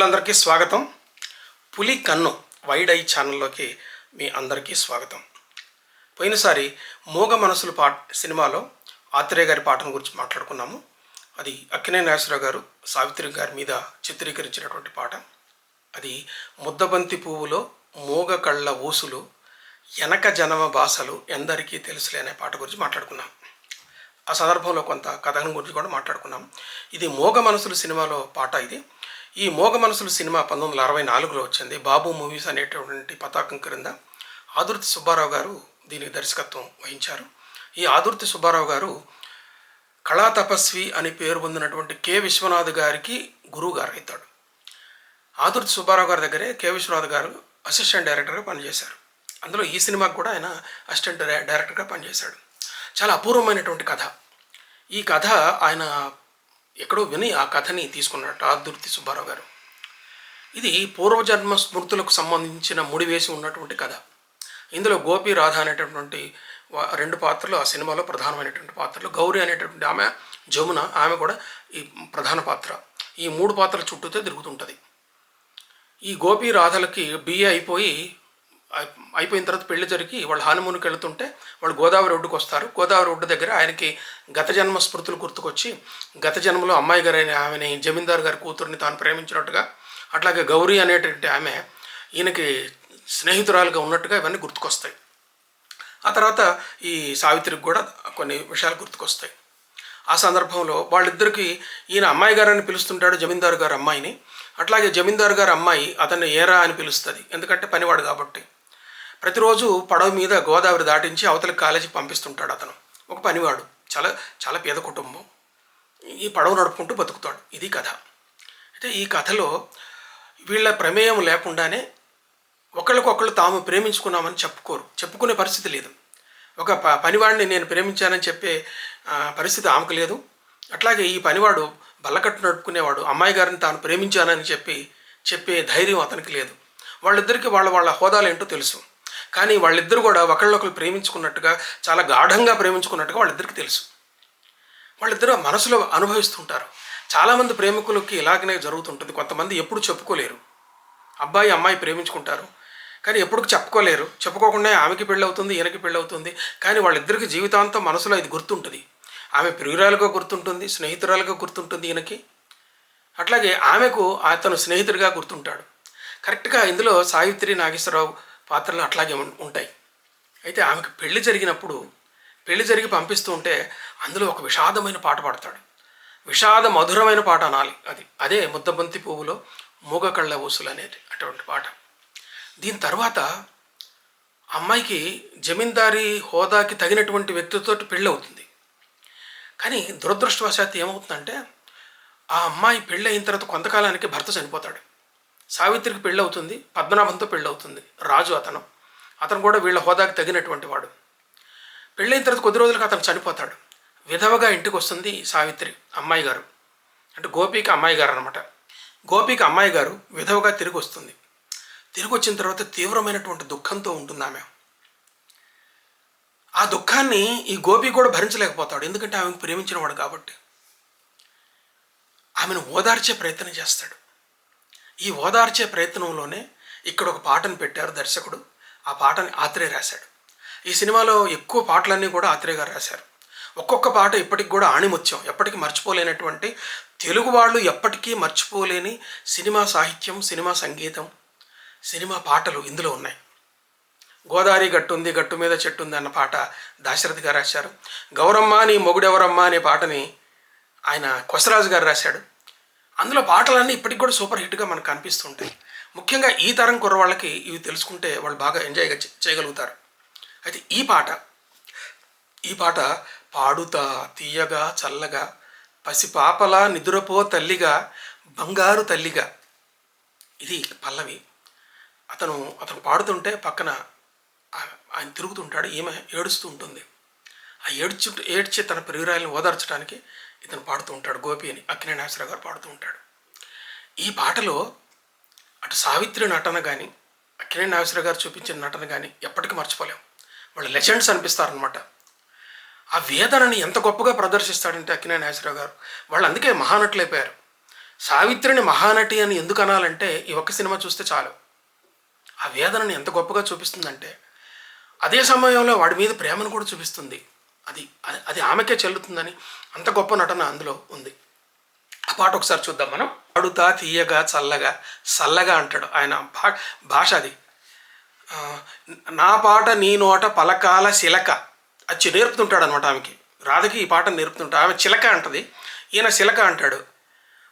మిత్రులందరికీ స్వాగతం. పులి కన్ను వైడ్ ఐ ఛానల్లోకి మీ అందరికీ స్వాగతం. పోయినసారి మోగ మనసులు సినిమాలో ఆత్రేయ గారి పాటను గురించి మాట్లాడుకున్నాము. అది అక్కినేని నాగేశ్వరరావు గారు సావిత్రి గారి మీద చిత్రీకరించినటువంటి పాట. అది ముద్దబంతి పువ్వులో మోగ కళ్ళ ఊసులు ఎనక జనమ భాషలు ఎందరికీ తెలుసులే అనే పాట గురించి మాట్లాడుకున్నాం. ఆ సందర్భంలో కొంత కథనం గురించి కూడా మాట్లాడుకున్నాం. ఇది మోగ మనసులు సినిమాలో పాట. ఈ మోగ మనసులు సినిమా 1964లో వచ్చింది. బాబు మూవీస్ అనేటటువంటి పతాకం క్రింద ఆదుర్తి సుబ్బారావు గారు దీనికి దర్శకత్వం వహించారు. ఈ ఆదుర్తి సుబ్బారావు గారు కళా తపస్వి అని పేరు పొందినటువంటి కె విశ్వనాథ్ గారికి గురువు గారు అవుతాడు. ఆదుర్తి సుబ్బారావు గారి దగ్గరే కె విశ్వనాథ్ గారు అసిస్టెంట్ డైరెక్టర్గా పనిచేశారు. అందులో ఈ సినిమాకు కూడా ఆయన అసిస్టెంట్ డైరెక్టర్గా పనిచేశాడు. చాలా అపూర్వమైనటువంటి కథ. ఈ కథ ఆయన ఎక్కడో విని ఆ కథని తీసుకున్నట్టు ఆదుర్తి సుబ్బారావు గారు. ఇది పూర్వజన్మ స్మృతులకు సంబంధించిన ముడివేసి ఉన్నటువంటి కథ. ఇందులో గోపి రాధ అనేటటువంటి రెండు పాత్రలు ఆ సినిమాలో ప్రధానమైనటువంటి పాత్రలు. గౌరీ అనేటటువంటి ఆమె, జమున ఆమె కూడా ఈ ప్రధాన పాత్ర. ఈ మూడు పాత్రల చుట్టూతో తిరుగుతుంటుంది. ఈ గోపి రాధలకి బిఏ అయిపోయిన తర్వాత పెళ్లి జరిగి వాళ్ళు హానిమూన్కి వెళుతుంటే వాళ్ళు గోదావరి ఒడ్డుకు వస్తారు. గోదావరి ఒడ్డు దగ్గర ఆయనకి గత జన్మ స్మృతులు గుర్తుకొచ్చి గత జన్మలో అమ్మాయి గారు ఆమెని జమీందారు గారి కూతుర్ని తాను ప్రేమించినట్టుగా, అట్లాగే గౌరీ అనేటువంటి ఆమె ఈయనకి స్నేహితురాలుగా ఉన్నట్టుగా ఇవన్నీ గుర్తుకొస్తాయి. ఆ తర్వాత ఈ సావిత్రికి కూడా కొన్ని విషయాలు గుర్తుకొస్తాయి. ఆ సందర్భంలో వాళ్ళిద్దరికి ఈయన అమ్మాయి గారని పిలుస్తుంటాడు, జమీందారు గారు అమ్మాయిని. అట్లాగే జమీందారు గారు అమ్మాయి అతన్ని ఏరా అని పిలుస్తుంది, ఎందుకంటే పనివాడు కాబట్టి. ప్రతిరోజు పడవ మీద గోదావరి దాటించి అవతల కాలేజీకి పంపిస్తుంటాడు అతను. ఒక పనివాడు, చాలా చాలా పేద కుటుంబం. ఈ పడవ నడుపుకుంటూ బతుకుతాడు. ఇది కథ. అయితే ఈ కథలో వీళ్ళ ప్రమేయం లేకుండానే ఒకళ్ళకొకళ్ళు తాము ప్రేమించుకున్నామని చెప్పుకునే పరిస్థితి లేదు. ఒక పనివాడిని నేను ప్రేమించానని చెప్పే పరిస్థితి ఆమెకు లేదు. అట్లాగే ఈ పనివాడు బల్లకట్టు నడుపుకునేవాడు అమ్మాయి గారిని తాను ప్రేమించానని చెప్పే ధైర్యం అతనికి లేదు. వాళ్ళిద్దరికీ వాళ్ళ హోదాలు ఏంటో తెలుసు. కానీ వాళ్ళిద్దరు కూడా ఒకళ్ళొకరు ప్రేమించుకున్నట్టుగా, చాలా గాఢంగా ప్రేమించుకున్నట్టుగా వాళ్ళిద్దరికీ తెలుసు. వాళ్ళిద్దరూ మనసులో అనుభవిస్తుంటారు. చాలామంది ప్రేమికులకి ఇలాగనే జరుగుతుంటుంది. కొంతమంది ఎప్పుడు చెప్పుకోలేరు. అబ్బాయి అమ్మాయి ప్రేమించుకుంటారు కానీ ఎప్పుడు చెప్పుకోలేరు. చెప్పుకోకుండా ఆమెకి పెళ్ళవుతుంది, ఈయనకి పెళ్ళవుతుంది. కానీ వాళ్ళిద్దరికి జీవితాంతం మనసులో ఇది గుర్తుంటుంది. ఆమె ప్రియురాలుగా గుర్తుంటుంది, స్నేహితురాలుగా గుర్తుంటుంది ఈయనకి. అట్లాగే ఆమెకు అతను స్నేహితుడిగా గుర్తుంటాడు. కరెక్ట్గా ఇందులో సావిత్రి నాగేశ్వరరావు పాత్రలు అట్లాగే ఉంటాయి. అయితే ఆమెకు పెళ్లి జరిగి పంపిస్తూ ఉంటే అందులో ఒక విషాదమైన పాట పాడతాడు. విషాద మధురమైన పాట అనాలి. అదే ముద్దబంతి పువ్వులో మూగ కళ్ళ ఊసులు అనేది అటువంటి పాట. దీని తర్వాత అమ్మాయికి జమీందారీ హోదాకి తగినటువంటి వ్యక్తితో పెళ్ళి అవుతుంది. కానీ దురదృష్టవశాత్తు ఏమవుతుందంటే ఆ అమ్మాయి పెళ్ళి అయిన తర్వాత కొంతకాలానికి భర్త చనిపోతాడు. సావిత్రికి పెళ్ళి అవుతుంది, పద్మనాభంతో పెళ్ళి అవుతుంది. రాజు అతను కూడా వీళ్ళ హోదాకి తగినటువంటి వాడు. పెళ్ళైన తర్వాత కొద్ది రోజులకు అతను చనిపోతాడు. విధవగా ఇంటికి వస్తుంది సావిత్రి, అమ్మాయి గారు. అంటే గోపికి అమ్మాయి గారు అనమాట. గోపికి అమ్మాయి గారు విధవగా తిరిగి వస్తుంది. తిరిగి వచ్చిన తర్వాత తీవ్రమైనటువంటి దుఃఖంతో ఉంటుంది ఆమె. ఆ దుఃఖాన్ని ఈ గోపి కూడా భరించలేకపోతాడు, ఎందుకంటే ఆమెను ప్రేమించిన వాడు కాబట్టి. ఆమెను ఓదార్చే ప్రయత్నం చేస్తాడు. ఈ ఓదార్చే ప్రయత్నంలోనే ఇక్కడ ఒక పాటను పెట్టారు దర్శకుడు. ఆ పాటని ఆత్రేయ రాశాడు. ఈ సినిమాలో ఎక్కువ పాటలన్నీ కూడా ఆత్రేయ గారు రాశారు. ఒక్కొక్క పాట ఇప్పటికి కూడా ఆణిముత్యం, ఎప్పటికీ మర్చిపోలేనటువంటి, తెలుగు వాళ్ళు ఎప్పటికీ మర్చిపోలేని సినిమా సాహిత్యం, సినిమా సంగీతం, సినిమా పాటలు ఇందులో ఉన్నాయి. గోదావరి గట్టుంది, గట్టు మీద చెట్టుంది అన్న పాట దాశరథి గారు రాశారు. గౌరమ్మ నీ మొగుడెవరమ్మ అనే పాటని ఆయన కొసరాజు గారు రాశాడు. అందులో పాటలన్నీ ఇప్పటికి కూడా సూపర్ హిట్గా మనకు కనిపిస్తుంటాయి. ముఖ్యంగా ఈ తరం కుర్రవాళ్ళకి ఇవి తెలుసుకుంటే వాళ్ళు బాగా ఎంజాయ్గా చేయగలుగుతారు. అయితే ఈ పాట పాడుతా తీయగా చల్లగా పసిపాపలా నిదురపో తల్లిగా బంగారు తల్లిగా, ఇది పల్లవి. అతను పాడుతుంటే పక్కన ఆయన తిరుగుతుంటాడు, ఈమె ఏడుస్తూ ఉంటుంది. ఆ ఏడ్చి తన ప్రియురాయలను ఓదార్చడానికి ఇతను పాడుతూ ఉంటాడు. గోపి అని అక్కినేని నాగేశ్వరరావు గారు పాడుతూ ఉంటాడు. ఈ పాటలో అటు సావిత్రి నటన కానీ, అక్కినేని నాగేశ్వరరావు గారు చూపించిన నటన కానీ ఎప్పటికీ మర్చిపోలేము. వాళ్ళు లెజెండ్స్ అనిపిస్తారనమాట. ఆ వేదనని ఎంత గొప్పగా ప్రదర్శిస్తాడంటే అక్కినేని నాగేశ్వరరావు గారు, వాళ్ళు అందుకే మహానటులు అయిపోయారు. సావిత్రిని మహానటి అని ఎందుకు అనాలంటే ఈ ఒక్క సినిమా చూస్తే చాలు. ఆ వేదనని ఎంత గొప్పగా చూపిస్తుందంటే, అదే సమయంలో వాడి మీద ప్రేమను కూడా చూపిస్తుంది. అది అది ఆమెకే చెల్లుతుందని అంత గొప్ప నటన అందులో ఉంది. ఆ పాట ఒకసారి చూద్దాం మనం. పాడుతా తీయగా చల్లగా చల్లగా అంటాడు ఆయన. భాష అది. నా పాట నీ నోట పలకాల శిలక అది నేర్పుతుంటాడు అనమాట ఆమెకి. రాధకి ఈ పాట నేర్పుతుంటాడు. ఆమె చిలక అంటది, ఈయన శిలక అంటాడు.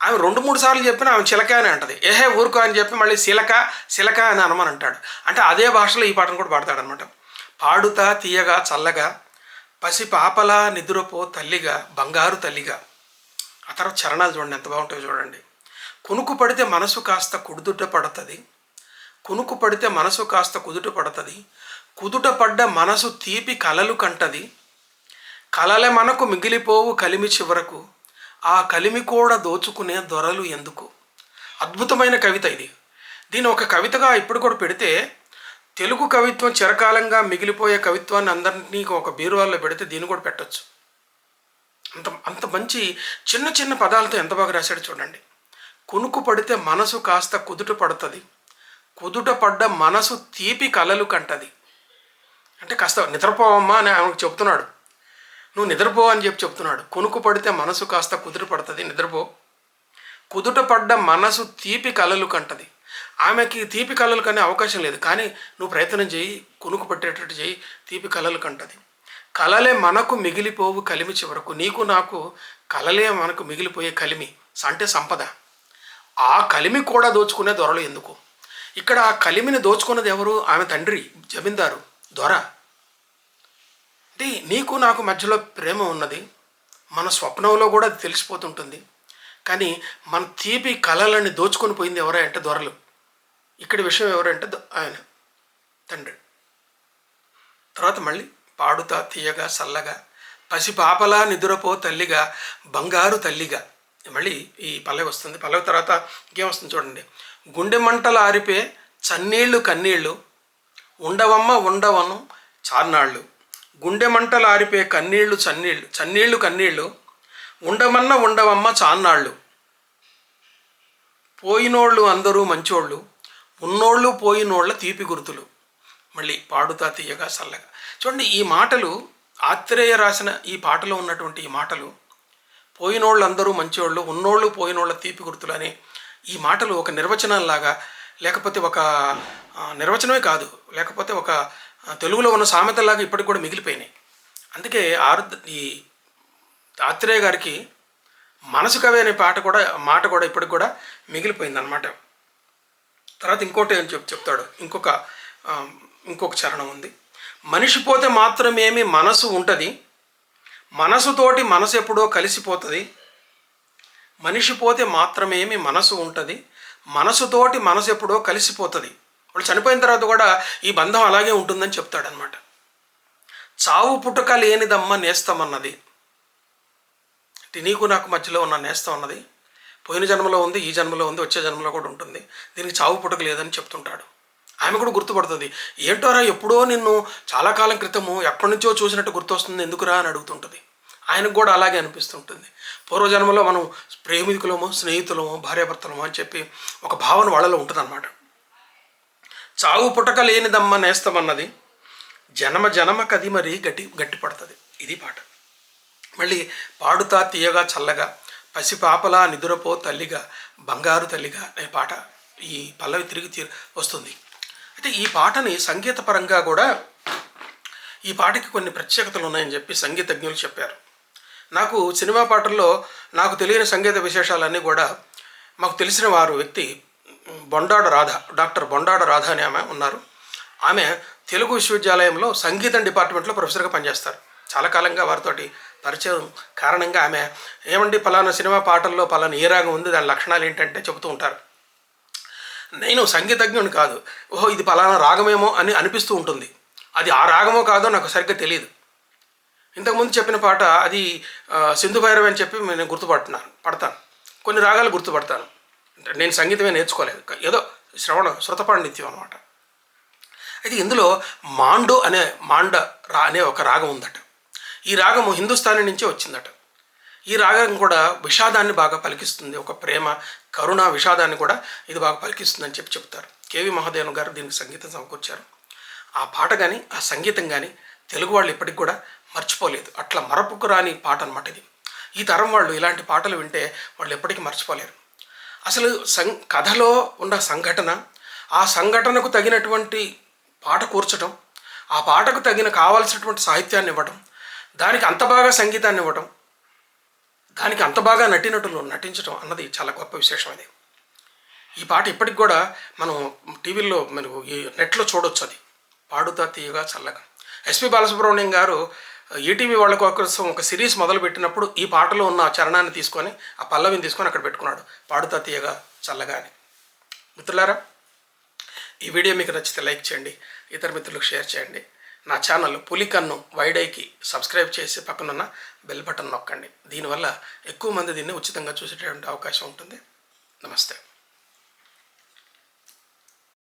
ఆమె 2-3 సార్లు చెప్పినా ఆమె చిలక అని అంటది. ఏహే ఊరుకో అని చెప్పి మళ్ళీ శిలక అని అనమని అంటాడు. అంటే అదే భాషలో ఈ పాటను కూడా పాడతాడనమాట. పాడుతా తీయగా చల్లగా పసి పాపలా నిద్రపో తల్లిగా బంగారు తల్లిగా. ఆ తర్వాత చరణాలు చూడండి ఎంత బాగుంటాయో చూడండి. కునుకు పడితే మనసు కాస్త కుదుట పడుతుంది, కునుకు పడితే మనసు కాస్త కుదుట పడుతుంది, కుదుట పడ్డ మనసు తీపి కలలు కంటది, కలలే మనకు మిగిలిపోవు కలిమి చివరకు, ఆ కలిమి కూడా దోచుకునే దొరలు ఎందుకు. అద్భుతమైన కవిత ఇది. దీన్ని ఒక కవితగా ఇప్పుడు కూడా పెడితే తెలుగు కవిత్వం చిరకాలంగా మిగిలిపోయే కవిత్వాన్ని అందరినీ ఒక బీరువాల్లో పెడితే దీన్ని కూడా పెట్టచ్చు. అంత అంత మంచి చిన్న చిన్న పదాలతో ఎంత బాగా రాశాడు చూడండి. కునుకు పడితే మనసు కాస్త కుదుట పడుతుంది, కుదుట పడ్డ మనసు తీపి కలలు కంటది. అంటే కాస్త నిద్రపోవమ్మా అని ఆమెకు చెప్తున్నాడు. నువ్వు నిద్రపో అని చెప్పి చెప్తున్నాడు. కునుకు పడితే మనసు కాస్త కుదుట పడుతుంది, నిద్రపో. కుదుట పడ్డ మనసు తీపి కలలు కంటది. ఆమెకి తీపి కలలు కనే అవకాశం లేదు, కానీ నువ్వు ప్రయత్నం చేయి, కునుకు పట్టేటట్టు చేయి, తీపి కలలు కంటది. కలలే మనకు మిగిలిపోవు కలిమి చివరకు. నీకు నాకు కలలే మనకు మిగిలిపోయే కలిమి అంటే సంపద. ఆ కలిమి కూడా దోచుకునే దొరలు ఎందుకు. ఇక్కడ ఆ కలిమిని దోచుకున్నది ఎవరు? ఆమె తండ్రి జమీందారు దొర. అంటే నీకు నాకు మధ్యలో ప్రేమ ఉన్నది, మన స్వప్నంలో కూడా అది తెలిసిపోతుంటుంది. కానీ మన తీపి కళలని దోచుకొని పోయింది ఎవరా అంటే దొరలు. ఇక్కడ విషయం ఎవరంటే ఆయన తండ్రి. తర్వాత మళ్ళీ పాడుతా తీయగా చల్లగా పసి పాపలా నిద్రపో తల్లిగా బంగారు తల్లిగా. మళ్ళీ ఈ పల్లవి వస్తుంది. పల్లవి తర్వాత ఇంకేమొస్తుంది చూడండి. గుండె మంటలు ఆరిపే చన్నీళ్ళు కన్నీళ్ళు ఉండవమ్మ ఉండవను చార్నాళ్ళు. గుండె మంటలు ఆరిపే కన్నీళ్ళు చన్నీళ్ళు కన్నీళ్ళు ఉండవమ్మ చాన్నాళ్ళు. పోయినోళ్ళు అందరూ మంచోళ్ళు, ఉన్నోళ్ళు పోయినోళ్ళ తీపి గుర్తులు. మళ్ళీ పాడుతా తీయగా చల్లగా. చూడండి ఈ మాటలు ఆత్రేయ రాసిన ఈ పాటలో ఉన్నటువంటి ఈ మాటలు, పోయినోళ్ళు అందరూ మంచివాళ్ళు, ఉన్నోళ్ళు పోయినోళ్ళ తీపి గుర్తులు అనే ఈ మాటలు ఒక నిర్వచనంలాగా, లేకపోతే ఒక నిర్వచనమే కాదు, లేకపోతే ఒక తెలుగులో ఉన్న సామెతలాగా ఇప్పటికి కూడా మిగిలిపోయినాయి. అందుకే ఈ ఆత్రేయ గారికి మనసు కవి అనే మాట కూడా ఇప్పటికి కూడా మిగిలిపోయింది అన్నమాట. తర్వాత ఇంకోటి అని చెప్తాడు. ఇంకొక చరణం ఉంది. మనిషి పోతే మాత్రమేమి మనసు ఉంటుంది, మనసుతోటి మనసు ఎప్పుడో కలిసిపోతుంది. మనిషి పోతే మాత్రమేమి మనసు ఉంటుంది, మనసుతోటి మనసు ఎప్పుడో కలిసిపోతుంది. వాళ్ళు చనిపోయిన తర్వాత కూడా ఈ బంధం అలాగే ఉంటుందని చెప్తాడనమాట. చావు పుట్టుక లేనిదమ్మ నేస్తమన్నది. నీకు నాకు మధ్యలో ఉన్న నేస్తం అన్నది పోయిన జన్మలో ఉంది, ఈ జన్మలో ఉంది, వచ్చే జన్మలో కూడా ఉంటుంది. దీనికి చావు పుట్టుక లేదని చెప్తుంటాడు. ఆమె కూడా గుర్తుపడుతుంది. ఏంటోరా ఎప్పుడో నిన్ను చాలా కాలం క్రితము ఎప్పటి నుంచో చూసినట్టు గుర్తొస్తుంది, ఎందుకురా అని అడుగుతుంటుంది. ఆయనకు కూడా అలాగే అనిపిస్తుంటుంది. పూర్వజన్మలో మనం ప్రేమికులమో స్నేహితులమో భార్యాభర్తలమో అని చెప్పి ఒక భావన వాళ్ళలో ఉంటుందన్నమాట. చావు పుట్టక లేనిదమ్మ నేస్తమన్నది, జనమ కది మరి గట్టి పడుతుంది. ఇది పాట. మళ్ళీ పాడుతా తీయగా చల్లగా పసి పాపలా నిదురపో తల్లిగా బంగారు తల్లిగా అనే పాట ఈ పల్లవి తిరిగి వస్తుంది. అయితే ఈ పాటని సంగీతపరంగా కూడా ఈ పాటకి కొన్ని ప్రత్యేకతలు ఉన్నాయని చెప్పి సంగీతజ్ఞులు చెప్పారు. నాకు సినిమా పాటల్లో నాకు తెలియని సంగీత విశేషాలన్నీ కూడా మాకు తెలిసిన వ్యక్తి డాక్టర్ బొండాడ రాధ అని ఆమె ఉన్నారు. ఆమె తెలుగు విశ్వవిద్యాలయంలో సంగీతం డిపార్ట్మెంట్లో ప్రొఫెసర్గా పనిచేస్తారు. చాలా కాలంగా వారితోటి పరిచయం కారణంగా ఆమె ఏమండి పలానా సినిమా పాటల్లో పలానా ఏ రాగం ఉంది, దాని లక్షణాలు ఏంటంటే చెబుతూ ఉంటారు. నేను సంగీతజ్ఞుని కాదు, ఓహో ఇది పలానా రాగమేమో అని అనిపిస్తూ ఉంటుంది. అది ఆ రాగమో కాదో నాకు సరిగ్గా తెలియదు. ఇంతకుముందు చెప్పిన పాట అది సింధు భైరవి అని చెప్పి నేను పడతాను. కొన్ని రాగాలు గుర్తుపడతాను. నేను సంగీతమే నేర్చుకోలేదు, ఏదో శృత పాండిత్యం అనమాట. అయితే ఇందులో మాండ అనే ఒక రాగం ఉందట. ఈ రాగము హిందుస్థానీ నుంచే వచ్చిందట. ఈ రాగం కూడా విషాదాన్ని బాగా పలికిస్తుంది. ఒక ప్రేమ, కరుణ, విషాదాన్ని కూడా ఇది బాగా పలికిస్తుందని చెప్తారు. కేవి మహాదేవన్ గారు దీనికి సంగీతం సమకూర్చారు. ఆ పాట కానీ, ఆ సంగీతం కానీ తెలుగు వాళ్ళు ఇప్పటికి కూడా మర్చిపోలేదు. అట్లా మరపుకు రాని పాట అనమాట ఇది. ఈ తరం వాళ్ళు ఇలాంటి పాటలు వింటే వాళ్ళు ఎప్పటికీ మర్చిపోలేరు. అసలు కథలో ఉన్న సంఘటన, ఆ సంఘటనకు తగినటువంటి పాట కూర్చడం, ఆ పాటకు తగిన కావాల్సినటువంటి సాహిత్యాన్ని ఇవ్వడం, దానికి అంత బాగా సంగీతాన్ని ఇవ్వడం, దానికి అంత బాగా నటీనటులు నటించడం అన్నది చాలా గొప్ప విశేషం అది. ఈ పాట ఇప్పటికి కూడా మనం టీవీల్లో మనకు ఈ నెట్లో చూడొచ్చు. అది పాడుతా తీయగా చల్లగా. ఎస్పి బాలసుబ్రహ్మణ్యం గారు ఈటీవీ వాళ్ళ కోసం ఒక సిరీస్ మొదలుపెట్టినప్పుడు ఈ పాటలో ఉన్న చరణాన్ని తీసుకొని, ఆ పల్లవిని తీసుకొని అక్కడ పెట్టుకున్నాడు, పాడుతా తీయగా చల్లగా అని. మిత్రులారా, ఈ వీడియో మీకు నచ్చితే లైక్ చేయండి, ఇతర మిత్రులకు షేర్ చేయండి. నా ఛానల్ పులికన్ను వైడైకి సబ్స్క్రైబ్ చేసి పక్కనున్న బెల్ బటన్ నొక్కండి. దీనివల్ల ఎక్కువ మంది దీన్ని ఉచితంగా చూసేటటువంటి అవకాశం ఉంటుంది. నమస్తే.